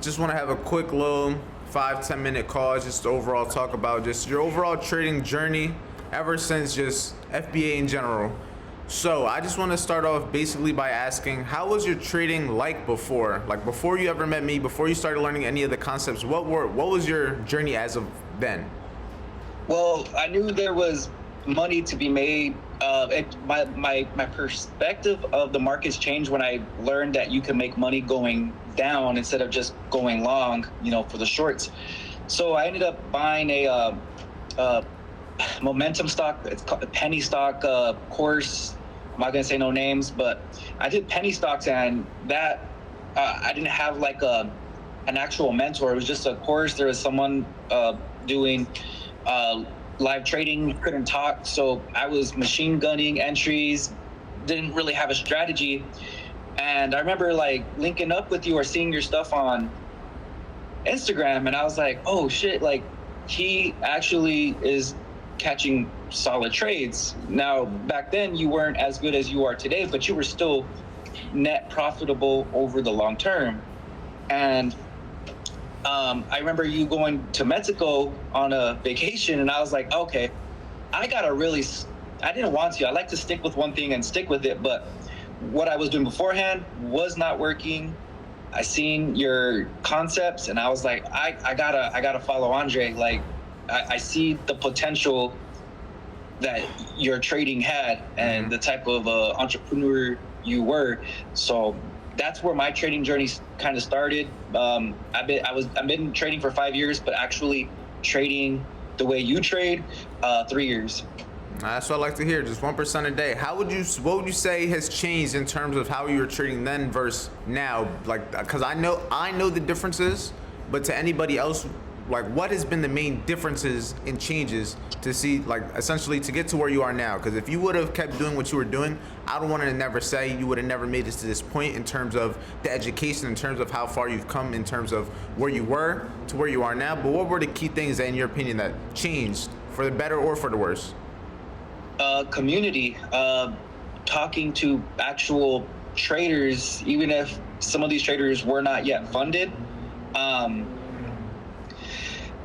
Just want to have a quick little 5-10 minute call just to overall talk about just your overall trading journey ever since just FBA in general. So I just want to start off basically by asking, how was your trading like before? Like before you ever met me, before you started learning any of the concepts, what was your journey as of then? Well, I knew there was money to be made. My perspective of the markets changed when I learned that you can make money going down instead of just going long, for the shorts. So I ended up buying a momentum stock. It's called a penny stock course. I'm not gonna say no names, but I did penny stocks, and that I didn't have like an actual mentor. It was just a course. There was someone doing live trading, couldn't talk, so I was machine gunning entries, didn't really have a strategy. And I remember like linking up with you or seeing your stuff on Instagram, and I was like, oh shit, like he actually is catching solid trades. Now back then you weren't as good as you are today, but you were still net profitable over the long term. And I remember you going to Mexico on a vacation, and I was like, okay, I didn't want to. I like to stick with one thing and stick with it, but what I was doing beforehand was not working. I seen your concepts, and I was like, I gotta follow Andre. Like, I see the potential that your trading had and the type of entrepreneur you were. So that's where my trading journey kind of started. I've been trading for 5 years, but actually trading the way you trade, 3 years. That's what I like to hear. Just 1% a day. What would you say has changed in terms of how you were trading then versus now? Like, because I know the differences, but to anybody else, like, what has been the main differences and changes to see, like, essentially to get to where you are now? Because if you would have kept doing what you were doing, I don't want to never say you would have never made it to this point in terms of the education, in terms of how far you've come, in terms of where you were to where you are now. But what were the key things that, in your opinion, that changed for the better or for the worse? Community, talking to actual traders, even if some of these traders were not yet funded.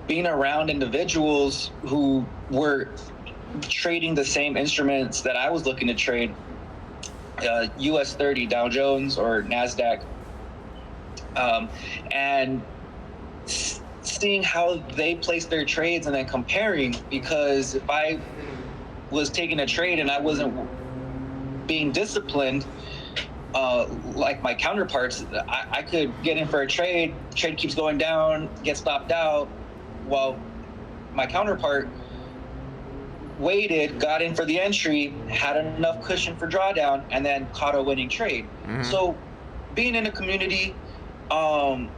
Being around individuals who were trading the same instruments that I was looking to trade, US 30, Dow Jones, or NASDAQ, and seeing how they place their trades and then comparing, because if I was taking a trade and I wasn't being disciplined, like my counterparts, I could get in for a trade keeps going down, get stopped out, while my counterpart waited, got in for the entry, had enough cushion for drawdown, and then caught a winning trade. Mm-hmm. So being in a community was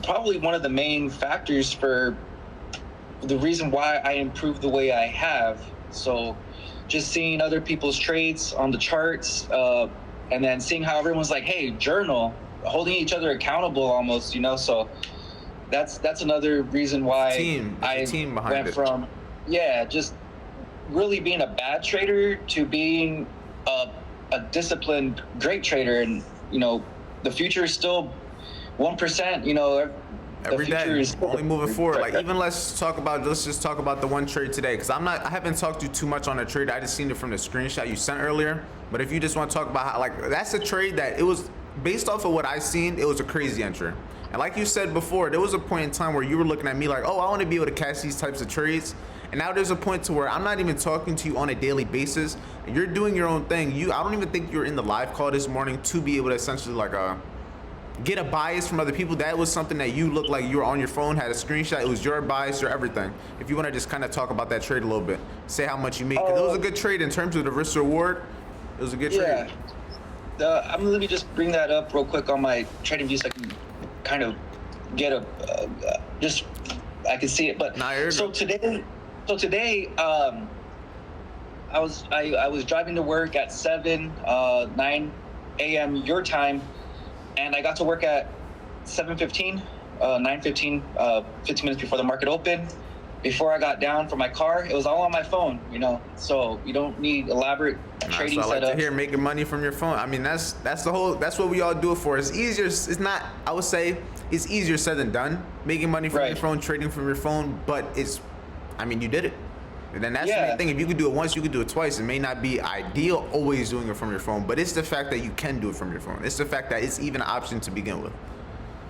probably one of the main factors for the reason why I improved the way I have. So just seeing other people's trades on the charts, and then seeing how everyone's like, hey, journal, holding each other accountable almost, so that's another reason why I went from just really being a bad trader to being a disciplined great trader. And the future is still 1%. Every day, only moving forward. Like, even let's just talk about the one trade today, because I haven't talked to you too much on the trade. I just seen it from the screenshot you sent earlier. But if you just want to talk about how, like, that's a trade that it was based off of what I seen, it was a crazy entry. And like you said before, there was a point in time where you were looking at me like, oh, I want to be able to catch these types of trades. And now there's a point to where I'm not even talking to you on a daily basis. You're doing your own thing. I don't even think you're in the live call this morning to be able to essentially like get a bias from other people. That was something that you looked like you were on your phone, had a screenshot. It was your bias, your everything. If you want to just kind of talk about that trade a little bit, say how much you made. Because it was a good trade in terms of the risk reward. It was a good trade. Let me just bring that up real quick on my trading view so I can kind of get I can see it. But today, I was driving to work at 9 a.m. your time, and I got to work at 7:15, 9:15, 15 minutes before the market opened. Before I got down from my car, it was all on my phone, so you don't need elaborate trading So I like to setups. hear making money from your phone. I mean, that's that's what we all do it for. It's easier. It's not. I would say it's easier said than done. Making money from your phone, trading from your phone, but it's. I mean, you did it. And then that's the main thing. If you could do it once, you could do it twice. It may not be ideal always doing it from your phone, but it's the fact that you can do it from your phone. It's the fact that it's even an option to begin with.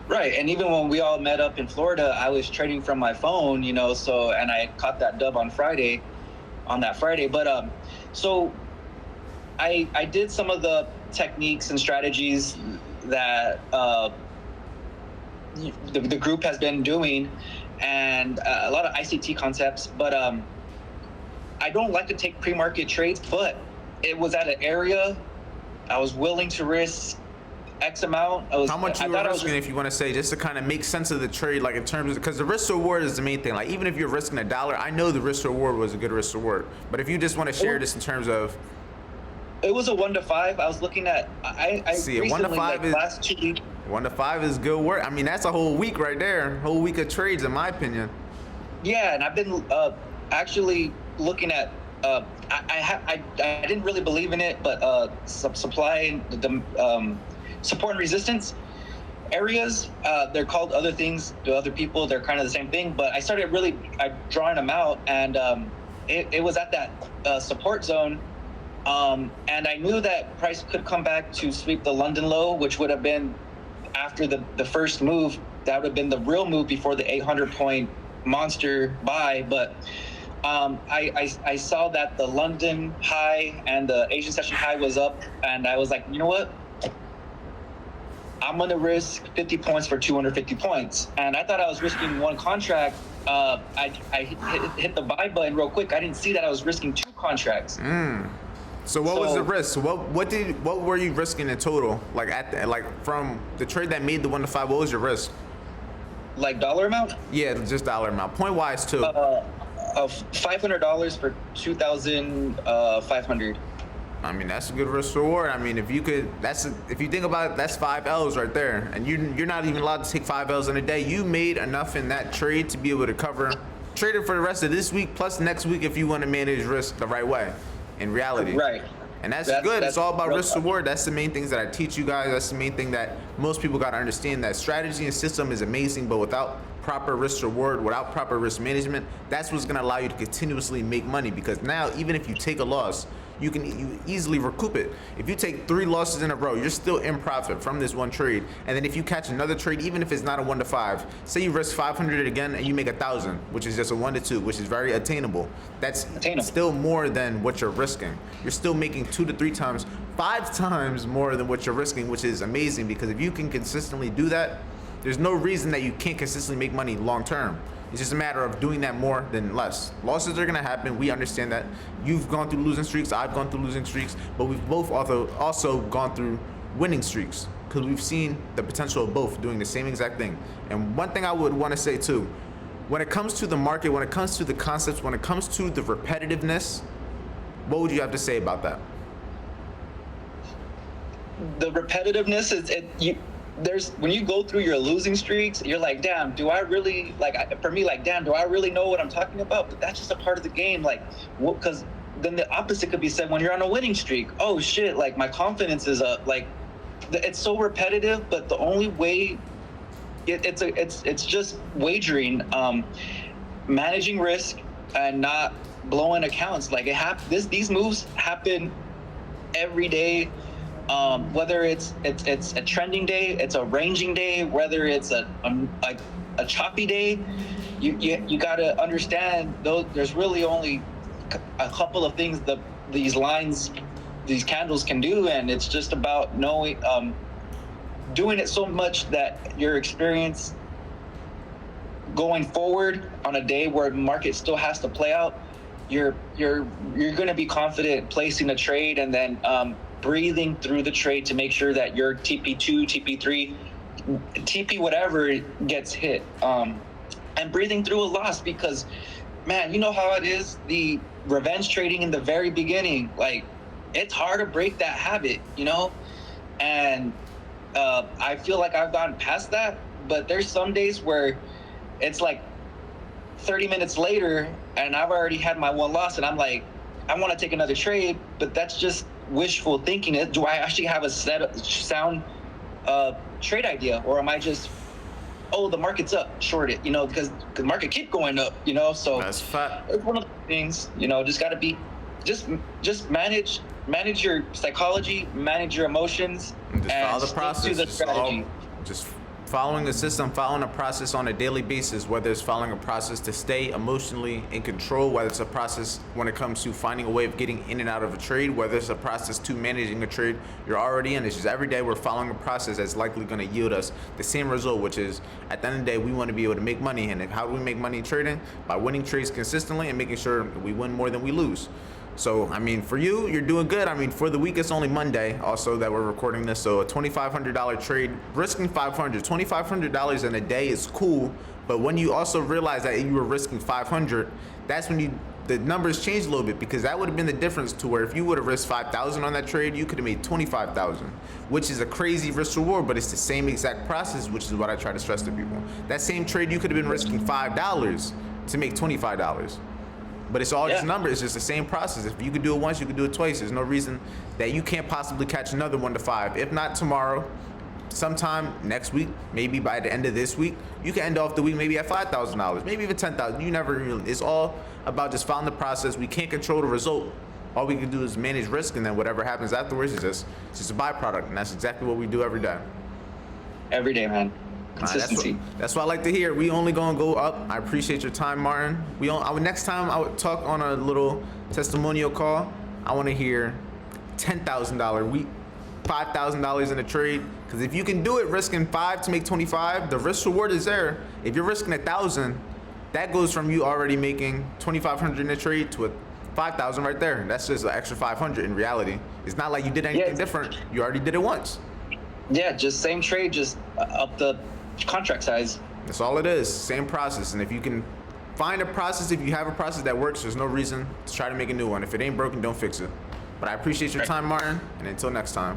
Right, and even when we all met up in Florida, I was trading from my phone, you know. So, and I caught that dub on that Friday. But so I did some of the techniques and strategies that the group has been doing, and a lot of ICT concepts. But I don't like to take pre-market trades, but it was at an area I was willing to risk X amount. How much you were risking, if you want to say, just to kind of make sense of the trade, like in terms of, because the risk reward is the main thing. Like even if you're risking $1, I know the risk reward was a good risk reward. But if you just want to share this in terms of, it was a 1 to 5. I was looking at. I see, recently, 1 to 5 like, is last 2 weeks. 1 to 5 is good work. I mean, that's a whole week right there, whole week of trades, in my opinion. Yeah, and I've been actually looking at. I didn't really believe in it, but supply the support and resistance areas, they're called other things to other people. They're kind of the same thing, but I started really drawing them out, and it was at that support zone, and I knew that price could come back to sweep the London low, which would have been after the first move. That would have been the real move before the 800-point monster buy, but I saw that the London high and the Asian session high was up, and I was like, you know what? I'm gonna risk 50 points for 250 points. And I thought I was risking one contract. I hit the buy button real quick. I didn't see that I was risking 2 contracts. So what was the risk? What were you risking in total? Like from the trade that made the 1 to 5, what was your risk? Like dollar amount? Yeah, just dollar amount. Point wise too. Of $500 for 2,500. I mean, that's a good risk reward. I mean, if you think about it, that's 5 L's right there, and you're not even allowed to take 5 L's in a day. You made enough in that trade to be able to cover trade it for the rest of this week plus next week if you want to manage risk the right way. In reality, right. And that's good. It's all about risk reward. That's the main things that I teach you guys. That's the main thing that most people got to understand, that strategy and system is amazing, but without proper risk reward, without proper risk management, that's what's going to allow you to continuously make money. Because now, even if you take a loss, you easily recoup it. If you take 3 losses in a row, you're still in profit from this one trade. And then if you catch another trade, even if it's not a 1 to 5, say you risk 500 again and you make 1,000, which is just a 1 to 2, which is very attainable. That's still more than what you're risking. You're still making 2 to 3 times, 5 times more than what you're risking, which is amazing, because if you can consistently do that, there's no reason that you can't consistently make money long term. It's just a matter of doing that more than less. Losses are gonna happen. We understand that. You've gone through losing streaks. I've gone through losing streaks, but we've both also gone through winning streaks, because we've seen the potential of both doing the same exact thing. And one thing I would want to say too, when it comes to the market, when it comes to the concepts, when it comes to the repetitiveness, what would you have to say about that? The repetitiveness is there's when you go through your losing streaks, you're like, damn, do I really, for me, damn, do I really know what I'm talking about? But that's just a part of the game, because then the opposite could be said when you're on a winning streak. Oh shit, my confidence is up. It's so repetitive, but the only way it's just wagering, managing risk and not blowing accounts. These moves happen every day. Whether it's a trending day, it's a ranging day, whether it's a choppy day, you got to understand there's really only a couple of things that these candles can do, and it's just about knowing, doing it so much that your experience going forward on a day where the market still has to play out, you're going to be confident placing a trade, and then breathing through the trade to make sure that your TP2, TP3, TP whatever gets hit, and breathing through a loss, because, man, you know how it is, the revenge trading in the very beginning, it's hard to break that habit, and I feel like I've gotten past that, but there's some days where it's 30 minutes later and I've already had my one loss, and I'm like, I want to take another trade, but that's just wishful thinking. Do I actually have a sound trade idea, or am I just, oh, the market's up, short it, because the market keep going up, so That's fact. it's one of the things, just got to be, just manage your psychology, manage your emotions, And just follow the stick process. to the Just strategy. just following the system, following a process on a daily basis, whether it's following a process to stay emotionally in control, whether it's a process when it comes to finding a way of getting in and out of a trade, whether it's a process to managing a trade you're already in. It's just every day we're following a process that's likely going to yield us the same result, which is at the end of the day, we want to be able to make money. And how do we make money trading? By winning trades consistently and making sure we win more than we lose. So, I mean, for you, you're doing good. I mean, for the week, it's only Monday also that we're recording this. So a $2,500 trade, risking $500. $2,500 in a day is cool. But when you also realize that you were risking $500, that's when the numbers change a little bit, because that would have been the difference to where if you would have risked $5,000 on that trade, you could have made $25,000, which is a crazy risk reward, but it's the same exact process, which is what I try to stress to people. That same trade, you could have been risking $5 to make $25. But it's all just numbers. It's just the same process. If you could do it once, you could do it twice. There's no reason that you can't possibly catch another 1 to 5. If not tomorrow, sometime next week, maybe by the end of this week, you can end off the week maybe at $5,000, maybe even $10,000. You never really. It's all about just following the process. We can't control the result. All we can do is manage risk, and then whatever happens afterwards is just a byproduct, and that's exactly what we do every day. Every day, man. Consistency. That's what I like to hear. We only gonna go up. I appreciate your time, Martin. Next time I would talk on a little testimonial call. I want to hear $10,000 week, $5,000 in a trade. Because if you can do it risking 5 to make 25, the risk reward is there. If you're risking 1,000, that goes from you already making 2,500 in a trade to a 5,000 right there. That's just an extra 500 in reality. It's not like you did anything different. You already did it once. Yeah, just same trade, just up the contract size. That's all it is. Same process. And if you can find a process, if you have a process that works, there's no reason to try to make a new one. If it ain't broken, don't fix it. But I appreciate your time, Martin, and until next time.